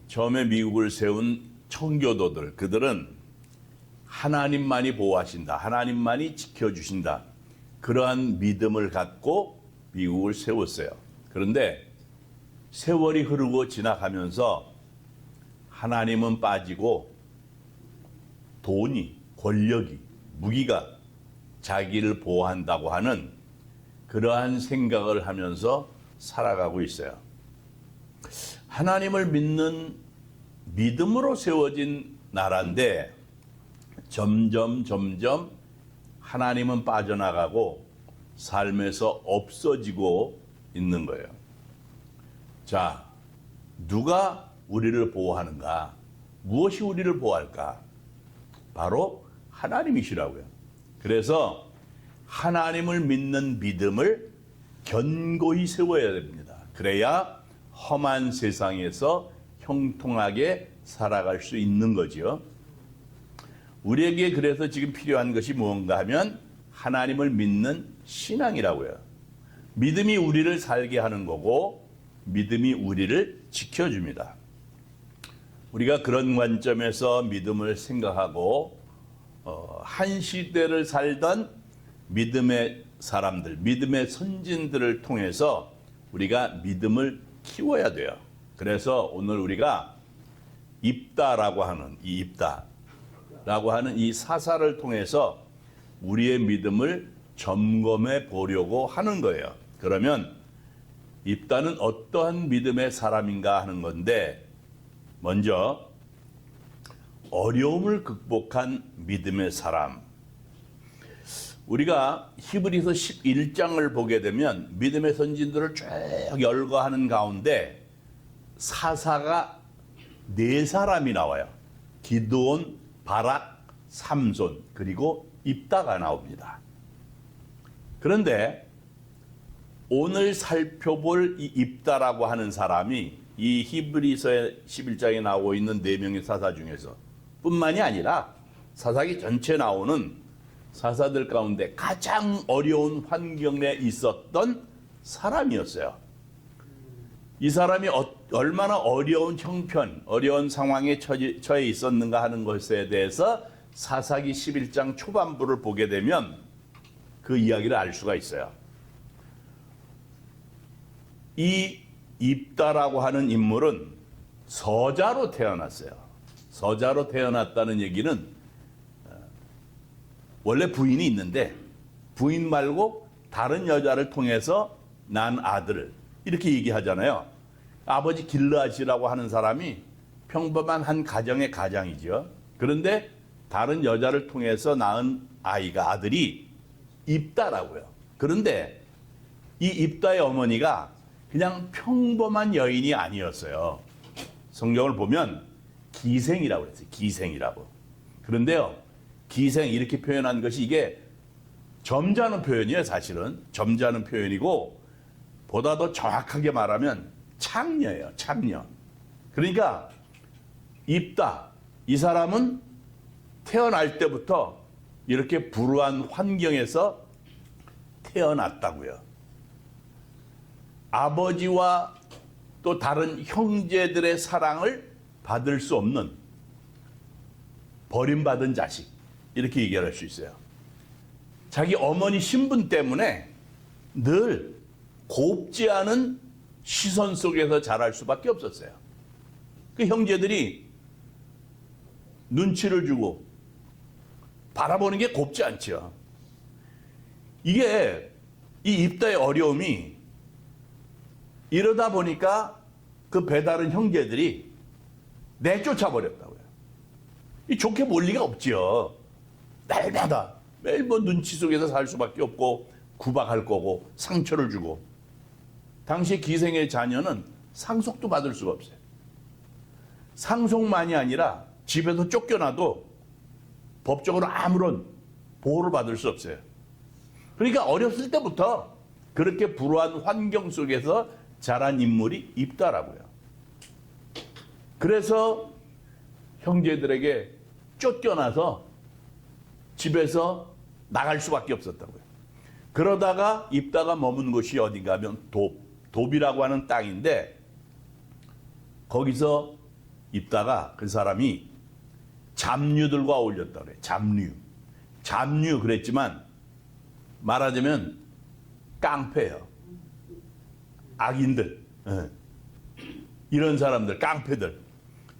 처음에 미국을 세운 청교도들, 그들은 하나님만이 보호하신다, 하나님만이 지켜주신다, 그러한 믿음을 갖고 미국을 세웠어요. 그런데 세월이 흐르고 지나가면서 하나님은 빠지고 돈이, 권력이, 무기가 자기를 보호한다고 하는 그러한 생각을 하면서 살아가고 있어요. 하나님을 믿는 믿음으로 세워진 나라인데 점점 하나님은 빠져나가고 삶에서 없어지고 있는 거예요. 자, 누가 우리를 보호하는가? 무엇이 우리를 보호할까? 바로 하나님이시라고요. 그래서 하나님을 믿는 믿음을 견고히 세워야 됩니다. 그래야 험한 세상에서 형통하게 살아갈 수 있는 거죠. 우리에게 그래서 지금 필요한 것이 무언가 하면 하나님을 믿는 신앙이라고요. 믿음이 우리를 살게 하는 거고 믿음이 우리를 지켜줍니다. 우리가 그런 관점에서 믿음을 생각하고 한 시대를 살던 믿음의 사람들, 믿음의 선진들을 통해서 우리가 믿음을 키워야 돼요. 그래서 오늘 우리가 입다라고 하는 이 사사를 통해서 우리의 믿음을 점검해 보려고 하는 거예요. 그러면 입다는 어떠한 믿음의 사람인가 하는 건데, 먼저 어려움을 극복한 믿음의 사람. 우리가 히브리서 11장을 보게 되면 믿음의 선진들을 쭉 열거하는 가운데 사사가 4사람이 나와요. 기드온, 바락, 삼손, 그리고 입다가 나옵니다. 그런데 오늘 살펴볼 이 입다라고 하는 사람이 이 히브리서 11장에 나오고 있는 4명의 사사 중에서 뿐만이 아니라 사사기 전체에 나오는 사사들 가운데 가장 어려운 환경에 있었던 사람이었어요. 이 사람이 얼마나 어려운 형편, 어려운 상황에 처해 있었는가 하는 것에 대해서 사사기 11장 초반부를 보게 되면 그 이야기를 알 수가 있어요. 이 입다라고 하는 인물은 서자로 태어났어요. 서자로 태어났다는 얘기는 원래 부인이 있는데 부인 말고 다른 여자를 통해서 난 아들을, 이렇게 얘기하잖아요. 아버지 길르앗이라고 하는 사람이 평범한 한 가정의 가장이죠. 그런데 다른 여자를 통해서 낳은 아들이 입다라고요. 그런데 이 입다의 어머니가 그냥 평범한 여인이 아니었어요. 성경을 보면 기생이라고 그랬어요. 기생이라고. 그런데요, 기생 이렇게 표현한 것이 이게 점잖은 표현이에요. 사실은 점잖은 표현이고 보다 더 정확하게 말하면 창녀예요. 창녀. 그러니까 입다, 이 사람은 태어날 때부터 이렇게 불우한 환경에서 태어났다고요. 아버지와 또 다른 형제들의 사랑을 받을 수 없는 버림받은 자식, 이렇게 얘기할 수 있어요. 자기 어머니 신분 때문에 늘 곱지 않은 시선 속에서 자랄 수밖에 없었어요. 그 형제들이 눈치를 주고 바라보는 게 곱지 않죠. 이게 이 입다의 어려움이 이러다 보니까 그 배다른 형제들이 내쫓아 버렸다고요. 이 좋게 볼 리가 없죠. 날마다 매일 눈치 속에서 살 수밖에 없고 구박할 거고 상처를 주고. 당시 기생의 자녀는 상속도 받을 수가 없어요. 상속만이 아니라 집에서 쫓겨나도 법적으로 아무런 보호를 받을 수 없어요. 그러니까 어렸을 때부터 그렇게 불우한 환경 속에서 자란 인물이 입다라고요. 그래서 형제들에게 쫓겨나서 집에서 나갈 수밖에 없었다고요. 그러다가 입다가 머문 곳이 어딘가 하면 돕이라고 하는 땅인데 거기서 있다가 그 사람이 잡류들과 어울렸다 그래. 잡류 그랬지만 말하자면 깡패예요. 악인들. 이런 사람들, 깡패들.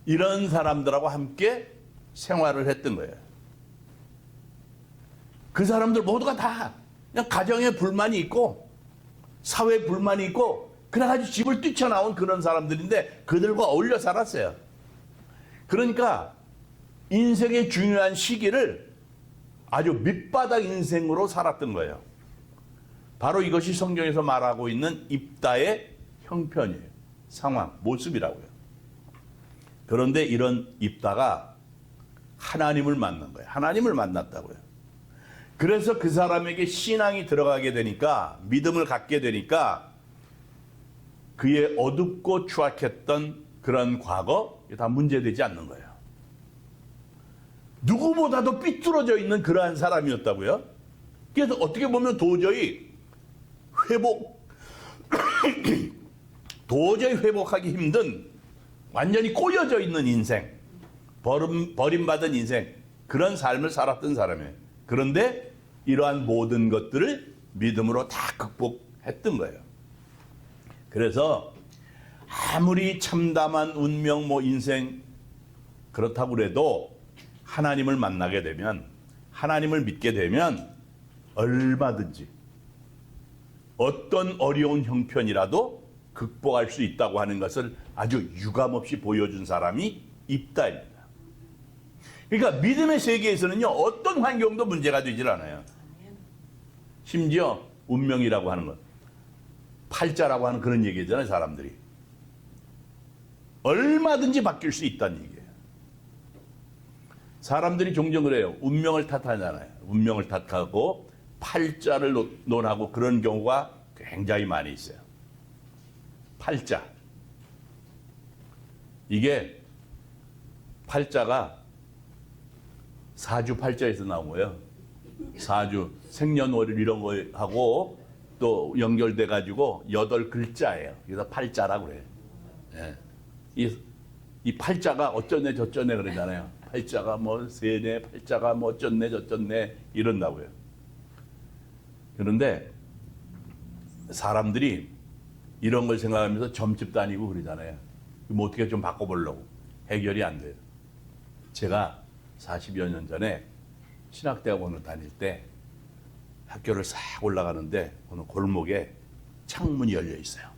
이런 사람들하고 함께 생활을 했던 거예요. 그 사람들 모두가 다 그냥 가정에 불만이 있고 사회에 불만이 있고 그래가지고 집을 뛰쳐나온 그런 사람들인데 그들과 어울려 살았어요. 그러니까 인생의 중요한 시기를 아주 밑바닥 인생으로 살았던 거예요. 바로 이것이 성경에서 말하고 있는 입다의 형편이에요. 상황, 모습이라고요. 그런데 이런 입다가 하나님을 만난 거예요. 하나님을 만났다고요. 그래서 그 사람에게 신앙이 들어가게 되니까, 믿음을 갖게 되니까 그의 어둡고 추악했던 그런 과거, 다 문제되지 않는 거예요. 누구보다도 삐뚤어져 있는 그러한 사람이었다고요. 그래서 어떻게 보면 도저히 회복하기 힘든 완전히 꼬여져 있는 인생, 버림받은 인생, 그런 삶을 살았던 사람이에요. 그런데 이러한 모든 것들을 믿음으로 다 극복했던 거예요. 그래서 아무리 참담한 운명, 인생 그렇다고 그래도 하나님을 만나게 되면, 하나님을 믿게 되면 얼마든지 어떤 어려운 형편이라도 극복할 수 있다고 하는 것을 아주 유감없이 보여준 사람이 입다입니다. 그러니까 믿음의 세계에서는요, 어떤 환경도 문제가 되질 않아요. 심지어 운명이라고 하는 것, 팔자라고 하는 그런 얘기잖아요. 사람들이 얼마든지 바뀔 수 있다는 얘기예요. 사람들이 종종 그래요. 운명을 탓하잖아요. 운명을 탓하고 팔자를 논하고 그런 경우가 굉장히 많이 있어요. 팔자. 이게 팔자가 사주팔자에서 나온 거예요. 사주, 생년월일 이런 거 하고 또 연결돼 가지고 8글자예요. 그래서 팔자라고 그래요. 예. 이 팔자가 어쩌네 저쩌네 그러잖아요. 팔자가 뭐 세네, 팔자가 뭐 어쩌네 저쩌네 이런다고요. 그런데 사람들이 이런 걸 생각하면서 점집 다니고 그러잖아요. 뭐 어떻게 좀 바꿔보려고. 해결이 안 돼요. 제가 40여 년 전에 신학대학원을 다닐 때 학교를 싹 올라가는데 어느 골목에 창문이 열려 있어요.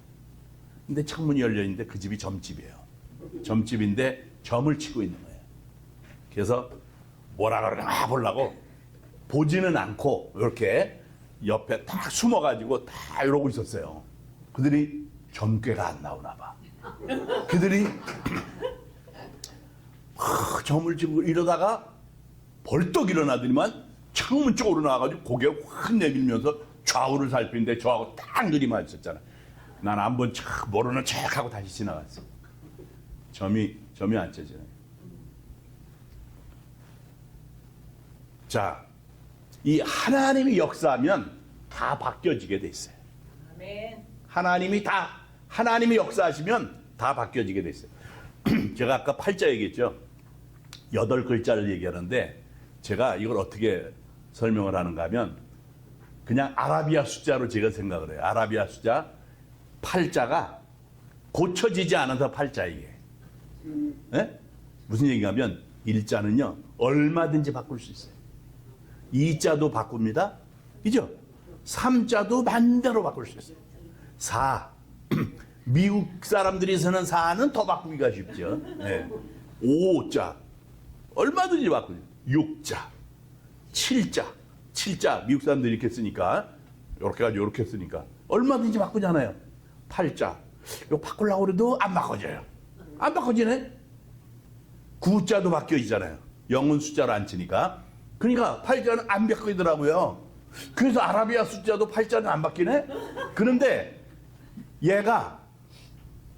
근데 창문이 열려 있는데 그 집이 점집이에요. 점집인데 점을 치고 있는 거예요. 그래서 뭐라 그러나 보려고 보지는 않고 이렇게 옆에 딱 숨어가지고 다 이러고 있었어요. 그들이 점괘가 안 나오나 봐. 그들이 점을 치고 이러다가 벌떡 일어나더니만 창문 쪽으로 나와가지고 고개를 확 내밀면서 좌우를 살피는데 저하고 딱 눈이 마주쳤잖아. 난 한번 척 모르는 척하고 다시 지나갔어. 점이 안 쳐지네. 자, 이 하나님이 역사하면 다 바뀌어지게 돼 있어요. 아멘. 하나님이 역사하시면 다 바뀌어지게 돼 있어요. 제가 아까 팔자 얘기했죠. 8글자를 얘기하는데 제가 이걸 어떻게 설명을 하는가 하면 그냥 아라비아 숫자로 제가 생각을 해요. 아라비아 숫자 팔자가 고쳐지지 않아서 팔자 이게. 네? 무슨 얘기가 하면 일자는요 얼마든지 바꿀 수 있어요. 2자도 바꿉니다. 그죠? 3자도 만대로 바꿀 수 있어요. 4. 미국 사람들이 쓰는 4는 더 바꾸기가 쉽죠. 네. 5자. 얼마든지 바꾸죠. 6자. 7자. 미국 사람들이 이렇게 쓰니까. 이렇게 가지고 이렇게 쓰니까. 얼마든지 바꾸잖아요. 8자. 이거 바꾸려고 그래도 안 바꿔져요. 안 바꿔지네. 9자도 바뀌어지잖아요. 영은 숫자로 안 치니까. 그러니까 8자는 안 바뀌더라고요. 그래서 아라비아 숫자도 8자는 안 바뀌네? 그런데 얘가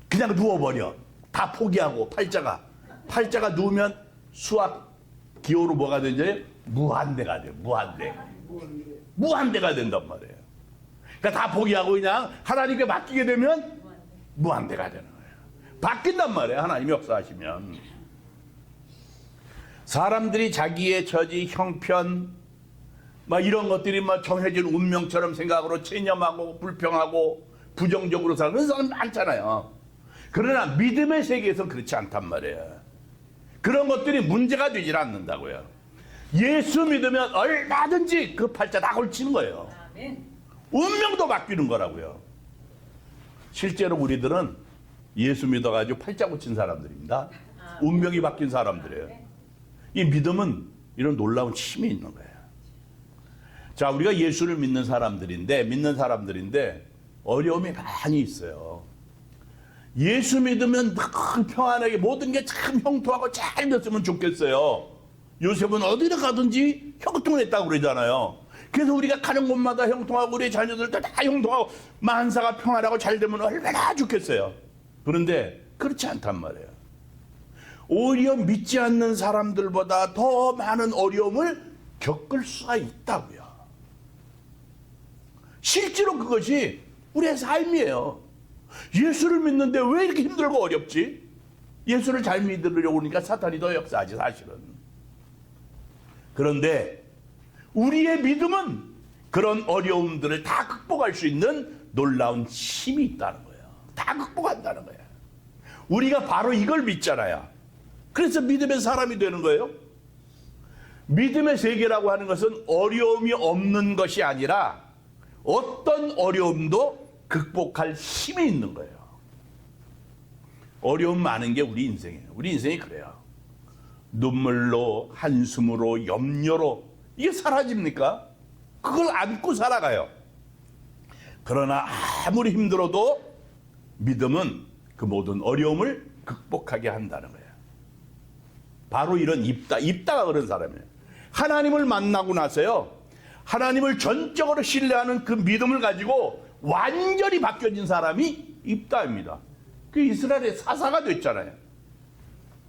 그냥 누워버려. 다 포기하고 팔자가 누우면 수학 기호로 뭐가 되죠? 무한대가 돼요. 무한대가 된단 말이에요. 그러니까 다 포기하고 그냥 하나님께 맡기게 되면 무한대가 되는 거예요. 바뀐단 말이에요. 하나님이 역사하시면. 사람들이 자기의 처지, 형편, 막 이런 것들이 막 정해진 운명처럼 생각으로 체념하고 불평하고 부정적으로 사는 그런 사람 많잖아요. 그러나 믿음의 세계에서는 그렇지 않단 말이에요. 그런 것들이 문제가 되질 않는다고요. 예수 믿으면 얼마든지 그 팔자 다 걸치는 거예요. 운명도 바뀌는 거라고요. 실제로 우리들은 예수 믿어가지고 팔자 고친 사람들입니다. 운명이 바뀐 사람들이에요. 이 믿음은 이런 놀라운 힘이 있는 거예요. 자, 우리가 예수를 믿는 사람들인데 어려움이 많이 있어요. 예수 믿으면 늘 평안하게 모든 게 참 형통하고 잘 됐으면 좋겠어요. 요셉은 어디를 가든지 형통했다고 그러잖아요. 그래서 우리가 가는 곳마다 형통하고 우리 자녀들도 다 형통하고 만사가 평안하고 잘 되면 얼마나 좋겠어요. 그런데 그렇지 않단 말이에요. 오히려 믿지 않는 사람들보다 더 많은 어려움을 겪을 수가 있다고요. 실제로 그것이 우리의 삶이에요. 예수를 믿는데 왜 이렇게 힘들고 어렵지? 예수를 잘 믿으려고 하니까 사탄이 더 역사하지 사실은. 그런데 우리의 믿음은 그런 어려움들을 다 극복할 수 있는 놀라운 힘이 있다는 거예요. 다 극복한다는 거예요. 우리가 바로 이걸 믿잖아요. 그래서 믿음의 사람이 되는 거예요. 믿음의 세계라고 하는 것은 어려움이 없는 것이 아니라 어떤 어려움도 극복할 힘이 있는 거예요. 어려움 많은 게 우리 인생이에요. 우리 인생이 그래요. 눈물로, 한숨으로, 염려로 이게 사라집니까? 그걸 안고 살아가요. 그러나 아무리 힘들어도 믿음은 그 모든 어려움을 극복하게 한다는 거예요. 바로 이런 입다가 그런 사람이에요. 하나님을 만나고 나서요, 하나님을 전적으로 신뢰하는 그 믿음을 가지고 완전히 바뀌어진 사람이 입다입니다. 그 이스라엘의 사사가 됐잖아요.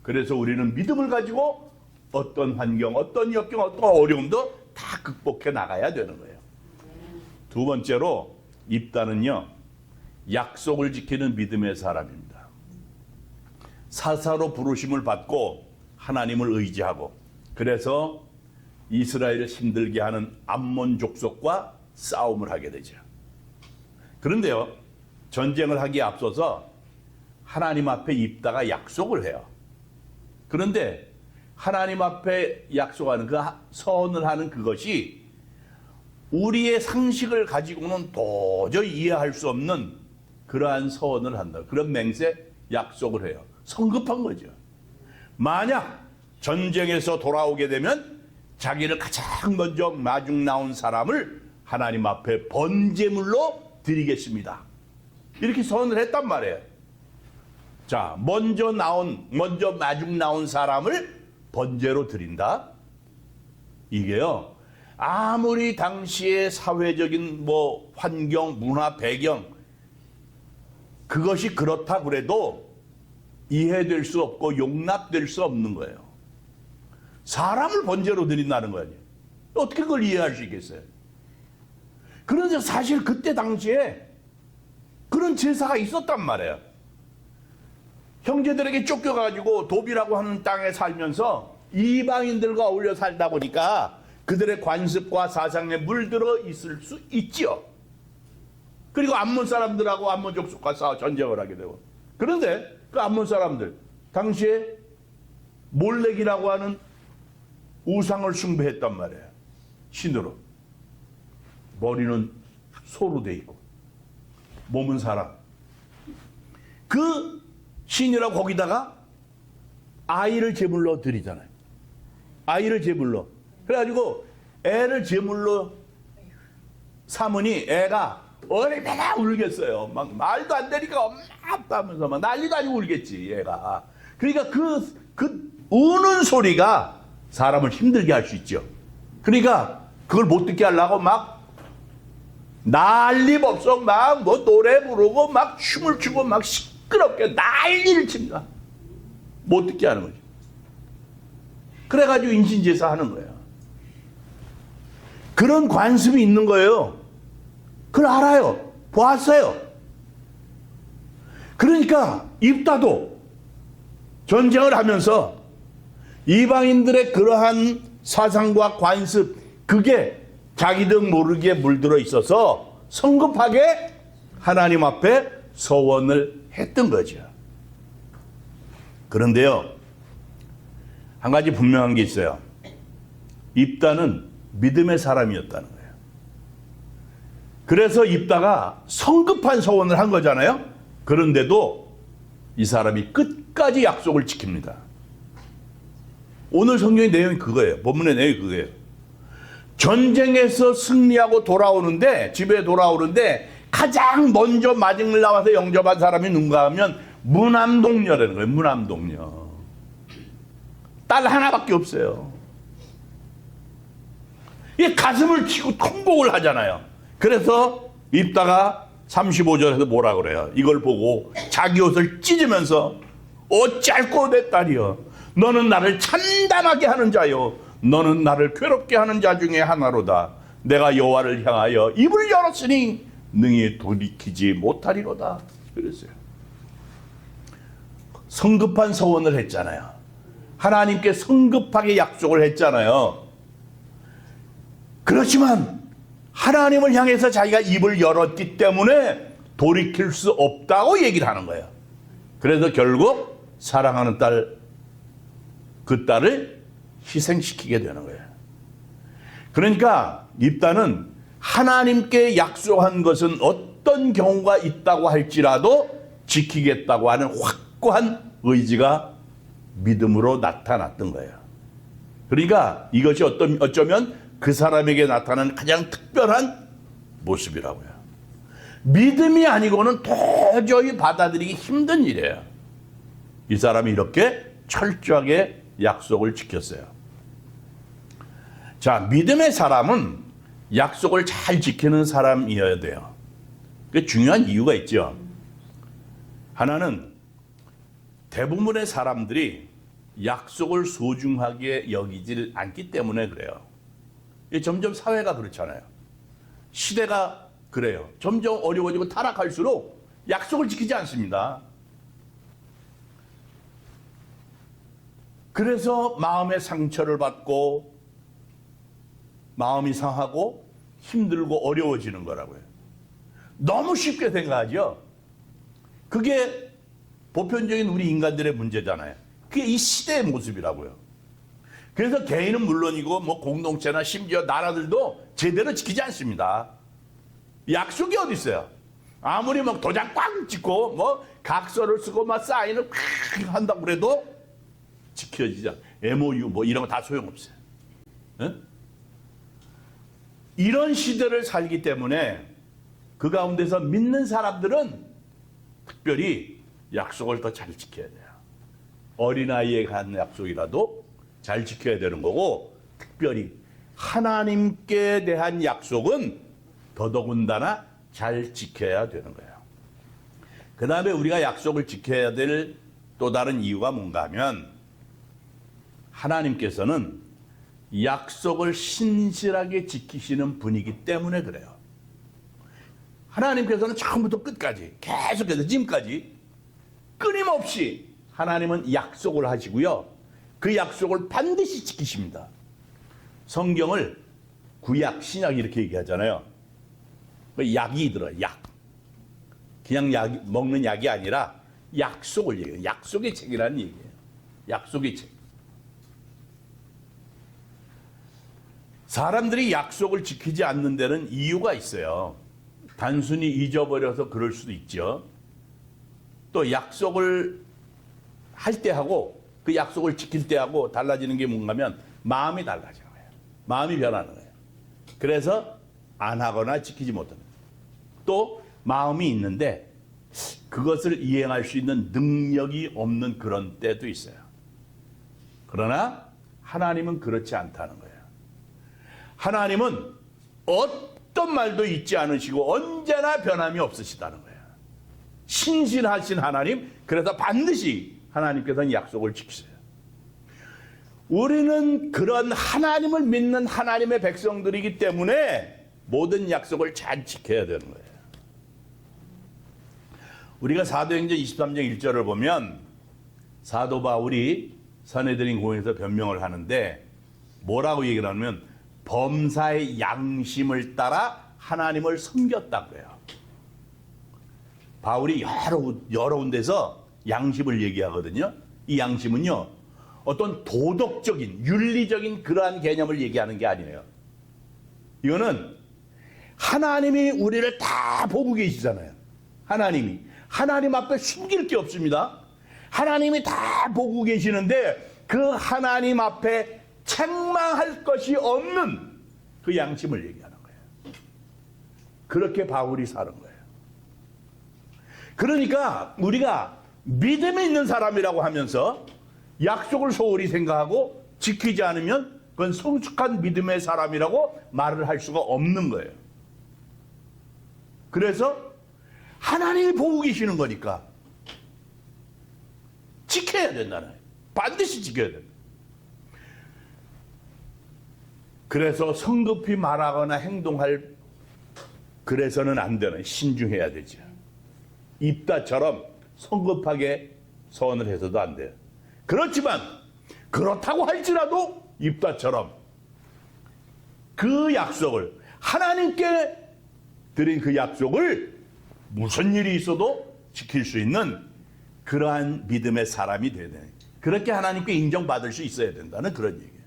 그래서 우리는 믿음을 가지고 어떤 환경, 어떤 역경, 어떤 어려움도 다 극복해 나가야 되는 거예요. 두 번째로 입다는요, 약속을 지키는 믿음의 사람입니다. 사사로 부르심을 받고 하나님을 의지하고, 그래서 이스라엘을 힘들게 하는 암몬 족속과 싸움을 하게 되죠. 그런데요, 전쟁을 하기에 앞서서 하나님 앞에 입다가 약속을 해요. 그런데 하나님 앞에 약속하는 그 선을 하는 그것이 우리의 상식을 가지고는 도저히 이해할 수 없는 그러한 선을 한다. 그런 맹세 약속을 해요. 성급한 거죠. 만약 전쟁에서 돌아오게 되면 자기를 가장 먼저 마중 나온 사람을 하나님 앞에 번제물로 드리겠습니다. 이렇게 선을 했단 말이에요. 자, 먼저 마중 나온 사람을 번제로 드린다. 이게요, 아무리 당시의 사회적인 환경, 문화, 배경 그것이 그렇다 그래도 이해될 수 없고 용납될 수 없는 거예요. 사람을 번제로 드린다는 거 아니에요. 어떻게 그걸 이해할 수 있겠어요? 그런데 사실 그때 당시에 그런 제사가 있었단 말이에요. 형제들에게 쫓겨가지고 도비라고 하는 땅에 살면서 이방인들과 어울려 살다 보니까 그들의 관습과 사상에 물들어 있을 수 있지요. 그리고 암몬 사람들하고 암몬 족속과 싸워 전쟁을 하게 되고. 그런데 그 암몬 사람들 당시에 몰렉이라고 하는 우상을 숭배했단 말이에요. 신으로. 머리는 소로 돼 있고 몸은 사람. 그 신이라고 거기다가 아이를 제물로 드리잖아요. 아이를 제물로. 그래가지고 애를 제물로 삼으니 애가 얼마나 울겠어요. 막 말도 안 되니까 엄마 아빠 하면서 막 난리도 아니고 울겠지, 얘가. 그러니까 그 우는 소리가 사람을 힘들게 할 수 있죠. 그러니까 그걸 못 듣게 하려고 막 난리법석 막 노래 부르고 막 춤을 추고 막 시끄럽게 난리를 칩니다. 못 듣게 하는 거죠. 그래가지고 인신제사 하는 거예요. 그런 관습이 있는 거예요. 그걸 알아요. 보았어요. 그러니까 입다도 전쟁을 하면서 이방인들의 그러한 사상과 관습, 그게 자기들 모르게 물들어 있어서 성급하게 하나님 앞에 서원을 했던 거죠. 그런데요, 한 가지 분명한 게 있어요. 입다는 믿음의 사람이었다는 거예요. 그래서 입다가 성급한 서원을 한 거잖아요. 그런데도 이 사람이 끝까지 약속을 지킵니다. 오늘 성경의 내용이 그거예요. 본문의 내용이 그거예요. 전쟁에서 승리하고 돌아오는데, 집에 돌아오는데 가장 먼저 마중을 나와서 영접한 사람이 누군가 하면 무남동녀라는 거예요. 무남동녀. 딸 하나밖에 없어요. 이 가슴을 치고 통곡을 하잖아요. 그래서 입다가 35절에서 뭐라 그래요? 이걸 보고 자기 옷을 찢으면서 어찌할꼬 내 딸이여, 너는 나를 참담하게 하는 자요, 너는 나를 괴롭게 하는 자 중에 하나로다. 내가 여호와를 향하여 입을 열었으니 능히 돌이키지 못하리로다. 그랬어요. 성급한 서원을 했잖아요. 하나님께 성급하게 약속을 했잖아요. 그렇지만 하나님을 향해서 자기가 입을 열었기 때문에 돌이킬 수 없다고 얘기를 하는 거예요. 그래서 결국 사랑하는 딸, 그 딸을 희생시키게 되는 거예요. 그러니까 입다는 하나님께 약속한 것은 어떤 경우가 있다고 할지라도 지키겠다고 하는 확고한 의지가 믿음으로 나타났던 거예요. 그러니까 이것이 어쩌면 그 사람에게 나타나는 가장 특별한 모습이라고요. 믿음이 아니고는 도저히 받아들이기 힘든 일이에요. 이 사람이 이렇게 철저하게 약속을 지켰어요. 자, 믿음의 사람은 약속을 잘 지키는 사람이어야 돼요. 그 중요한 이유가 있죠. 하나는 대부분의 사람들이 약속을 소중하게 여기질 않기 때문에 그래요. 점점 사회가 그렇잖아요. 시대가 그래요. 점점 어려워지고 타락할수록 약속을 지키지 않습니다. 그래서 마음의 상처를 받고 마음이 상하고 힘들고 어려워지는 거라고요. 너무 쉽게 생각하죠. 그게 보편적인 우리 인간들의 문제잖아요. 그게 이 시대의 모습이라고요. 그래서 개인은 물론이고 뭐 공동체나 심지어 나라들도 제대로 지키지 않습니다. 약속이 어디 있어요? 아무리 막 도장 꽉 찍고 뭐 각서를 쓰고 막 사인을 꽉 한다고 그래도 지켜지지 않아요. MOU 뭐 이런 거 다 소용없어요. 네? 이런 시대를 살기 때문에 그 가운데서 믿는 사람들은 특별히 약속을 더 잘 지켜야 돼요. 어린아이에 간 약속이라도 잘 지켜야 되는 거고, 특별히 하나님께 대한 약속은 더더군다나 잘 지켜야 되는 거예요. 그 다음에 우리가 약속을 지켜야 될 또 다른 이유가 뭔가 하면, 하나님께서는 약속을 신실하게 지키시는 분이기 때문에 그래요. 하나님께서는 처음부터 끝까지 계속해서 지금까지 끊임없이 하나님은 약속을 하시고요. 그 약속을 반드시 지키십니다. 성경을 구약, 신약 이렇게 얘기하잖아요. 약이 들어요. 약. 그냥 먹는 약이 아니라 약속을 얘기해요. 약속의 책이라는 얘기예요. 약속의 책. 사람들이 약속을 지키지 않는 데는 이유가 있어요. 단순히 잊어버려서 그럴 수도 있죠. 또 약속을 할 때하고 그 약속을 지킬 때하고 달라지는 게 뭔가 하면 마음이 달라져요. 마음이 변하는 거예요. 그래서 안 하거나 지키지 못합니다. 또 마음이 있는데 그것을 이행할 수 있는 능력이 없는 그런 때도 있어요. 그러나 하나님은 그렇지 않다는 거예요. 하나님은 어떤 말도 잊지 않으시고 언제나 변함이 없으시다는 거예요. 신실하신 하나님, 그래서 반드시 하나님께서는 약속을 지키세요. 우리는 그런 하나님을 믿는 하나님의 백성들이기 때문에 모든 약속을 잘 지켜야 되는 거예요. 우리가 사도행전 23장 1절을 보면 사도 바울이 선헤드린 공회에서 변명을 하는데 뭐라고 얘기를 하냐면 범사의 양심을 따라 하나님을 섬겼다고 그래요. 바울이 여러 군데서 양심을 얘기하거든요. 이 양심은요, 어떤 도덕적인, 윤리적인 그러한 개념을 얘기하는 게 아니에요. 이거는 하나님이 우리를 다 보고 계시잖아요. 하나님 앞에 숨길 게 없습니다. 하나님이 다 보고 계시는데 그 하나님 앞에 책망할 것이 없는 그 양심을 얘기하는 거예요. 그렇게 바울이 사는 거예요. 그러니까 우리가 믿음이 있는 사람이라고 하면서 약속을 소홀히 생각하고 지키지 않으면 그건 성숙한 믿음의 사람이라고 말을 할 수가 없는 거예요. 그래서 하나님이 보고 계시는 거니까 지켜야 된다는 거예요. 반드시 지켜야 된다. 그래서 성급히 말하거나 행동할 그래서는 안 되는, 신중해야 되죠. 입다처럼 성급하게 서원을 해서도 안 돼요. 그렇지만 그렇다고 할지라도 입다처럼 그 약속을, 하나님께 드린 그 약속을 무슨 일이 있어도 지킬 수 있는 그러한 믿음의 사람이 되야 돼요. 그렇게 하나님께 인정받을 수 있어야 된다는 그런 얘기예요.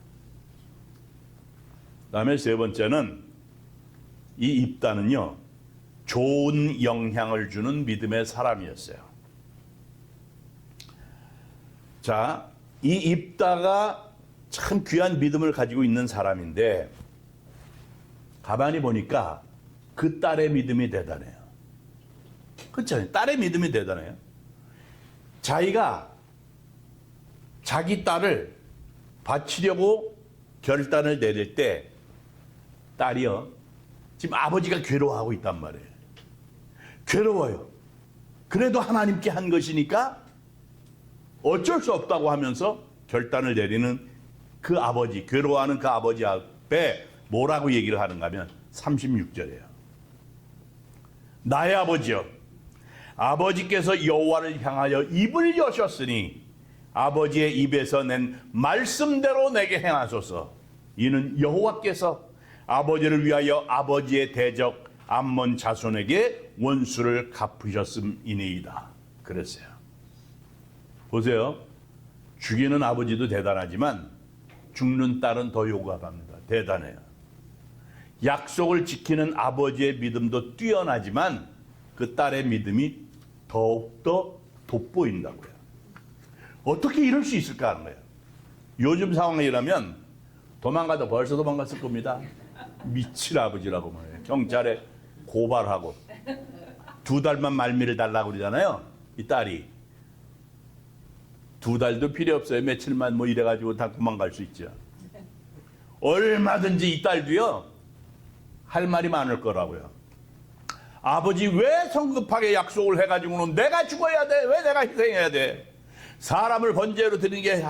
그다음에 세 번째는 이 입다는요, 좋은 영향을 주는 믿음의 사람이었어요. 자, 이 입다가 참 귀한 믿음을 가지고 있는 사람인데 가만히 보니까 그 딸의 믿음이 대단해요. 그렇죠? 딸의 믿음이 대단해요. 자기가 자기 딸을 바치려고 결단을 내릴 때 딸이요, 지금 아버지가 괴로워하고 있단 말이에요. 괴로워요. 그래도 하나님께 한 것이니까 어쩔 수 없다고 하면서 결단을 내리는 그 아버지, 괴로워하는 그 아버지 앞에 뭐라고 얘기를 하는가 하면 36절이에요. 나의 아버지여, 아버지께서 여호와를 향하여 입을 여셨으니 아버지의 입에서 낸 말씀대로 내게 행하소서. 이는 여호와께서 아버지를 위하여 아버지의 대적 암몬 자손에게 원수를 갚으셨음이니이다. 그랬어요. 보세요. 죽이는 아버지도 대단하지만 죽는 딸은 더 요감합니다. 대단해요. 약속을 지키는 아버지의 믿음도 뛰어나지만 그 딸의 믿음이 더욱더 돋보인다고요. 어떻게 이럴 수 있을까 하는 거예요. 요즘 상황이라면 도망가도 벌써 도망갔을 겁니다. 미칠 아버지라고 말해요. 경찰에 고발하고 2달만 말미를 달라고 그러잖아요. 이 딸이 2달도 필요 없어요. 며칠만 뭐 이래가지고 다 도망갈 수 있죠. 얼마든지 이 딸도요, 할 말이 많을 거라고요. 아버지 왜 성급하게 약속을 해가지고는 내가 죽어야 돼? 왜 내가 희생해야 돼? 사람을 번제로 드리는 게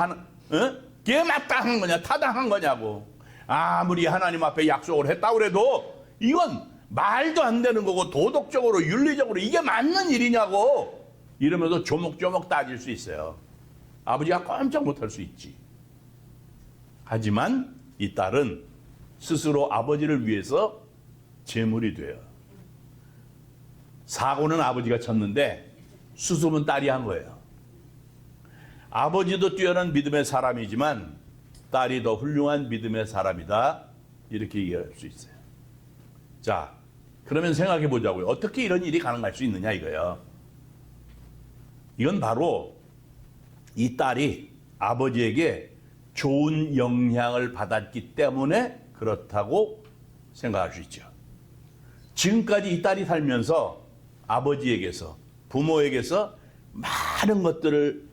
그게 마땅한 거냐? 타당한 거냐고. 아무리 하나님 앞에 약속을 했다고 해도 이건 말도 안 되는 거고 도덕적으로 윤리적으로 이게 맞는 일이냐고 이러면서 조목조목 따질 수 있어요. 아버지가 꼼짝 못할 수 있지. 하지만 이 딸은 스스로 아버지를 위해서 제물이 돼요. 사고는 아버지가 쳤는데 수습은 딸이 한 거예요. 아버지도 뛰어난 믿음의 사람이지만 딸이 더 훌륭한 믿음의 사람이다. 이렇게 얘기할 수 있어요. 자, 그러면 생각해 보자고요. 어떻게 이런 일이 가능할 수 있느냐 이거예요. 이건 바로 이 딸이 아버지에게 좋은 영향을 받았기 때문에 그렇다고 생각할 수 있죠. 지금까지 이 딸이 살면서 아버지에게서, 부모에게서 많은 것들을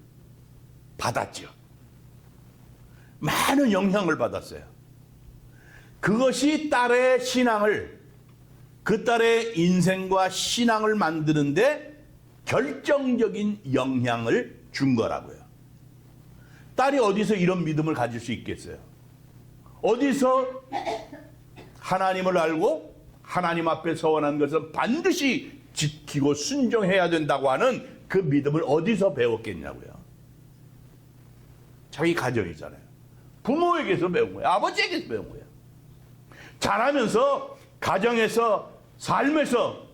받았죠. 많은 영향을 받았어요. 그것이 딸의 신앙을, 그 딸의 인생과 신앙을 만드는데 결정적인 영향을 준 거라고요. 딸이 어디서 이런 믿음을 가질 수 있겠어요? 어디서 하나님을 알고 하나님 앞에 서원한 것은 반드시 지키고 순종해야 된다고 하는 그 믿음을 어디서 배웠겠냐고요. 자기 가정이잖아요. 부모에게서 배운 거예요. 아버지에게서 배운 거예요. 자라면서 가정에서 삶에서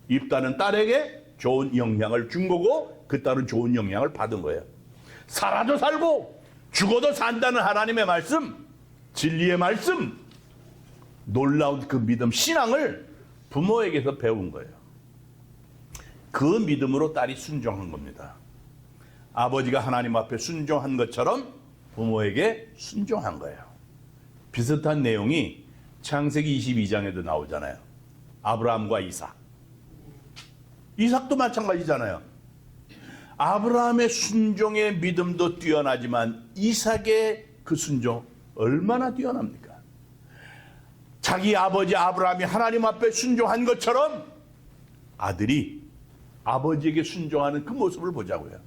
입다는 딸에게 좋은 영향을 준 거고 그 딸은 좋은 영향을 받은 거예요. 살아도 살고 죽어도 산다는 하나님의 말씀, 진리의 말씀, 놀라운 그 믿음, 신앙을 부모에게서 배운 거예요. 그 믿음으로 딸이 순종한 겁니다. 아버지가 하나님 앞에 순종한 것처럼 부모에게 순종한 거예요. 비슷한 내용이 창세기 22장에도 나오잖아요. 아브라함과 이삭. 이삭도 마찬가지잖아요. 아브라함의 순종의 믿음도 뛰어나지만 이삭의 그 순종 얼마나 뛰어납니까? 자기 아버지 아브라함이 하나님 앞에 순종한 것처럼 아들이 아버지에게 순종하는 그 모습을 보자고요.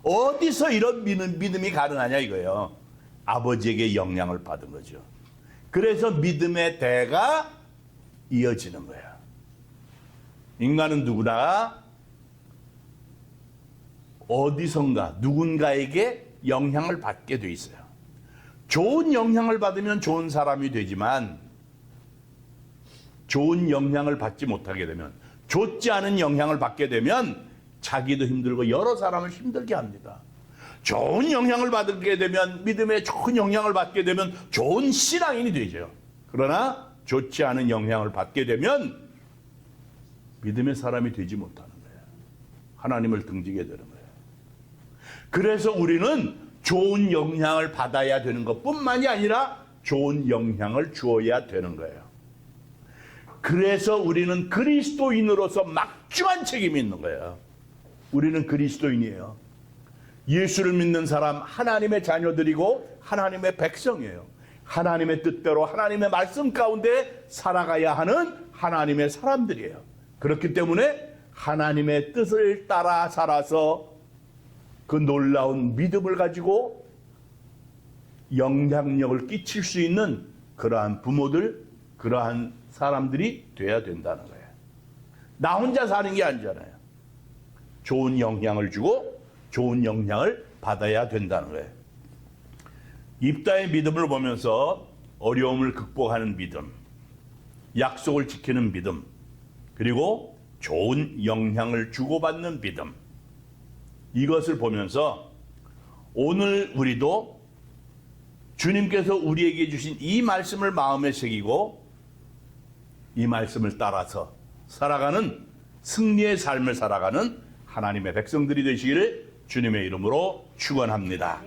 어디서 이런 믿음이 가능하냐 이거예요. 아버지에게 영향을 받은 거죠. 그래서 믿음의 대가 이어지는 거예요. 인간은 누구나 어디선가 누군가에게 영향을 받게 돼 있어요. 좋은 영향을 받으면 좋은 사람이 되지만 좋은 영향을 받지 못하게 되면, 좋지 않은 영향을 받게 되면 자기도 힘들고 여러 사람을 힘들게 합니다. 좋은 영향을 받게 되면, 믿음의 좋은 영향을 받게 되면 좋은 신앙인이 되죠. 그러나 좋지 않은 영향을 받게 되면 믿음의 사람이 되지 못하는 거예요. 하나님을 등지게 되는 거예요. 그래서 우리는 좋은 영향을 받아야 되는 것뿐만이 아니라 좋은 영향을 주어야 되는 거예요. 그래서 우리는 그리스도인으로서 막중한 책임이 있는 거예요. 우리는 그리스도인이에요. 예수를 믿는 사람, 하나님의 자녀들이고 하나님의 백성이에요. 하나님의 뜻대로 하나님의 말씀 가운데 살아가야 하는 하나님의 사람들이에요. 그렇기 때문에 하나님의 뜻을 따라 살아서 그 놀라운 믿음을 가지고 영향력을 끼칠 수 있는 그러한 부모들, 그러한 사람들이 돼야 된다는 거예요. 나 혼자 사는 게 아니잖아요. 좋은 영향을 주고 좋은 영향을 받아야 된다는 거예요. 입다의 믿음을 보면서 어려움을 극복하는 믿음, 약속을 지키는 믿음, 그리고 좋은 영향을 주고받는 믿음, 이것을 보면서 오늘 우리도 주님께서 우리에게 주신 이 말씀을 마음에 새기고 이 말씀을 따라서 살아가는, 승리의 삶을 살아가는 하나님의 백성들이 되시기를 주님의 이름으로 축원합니다.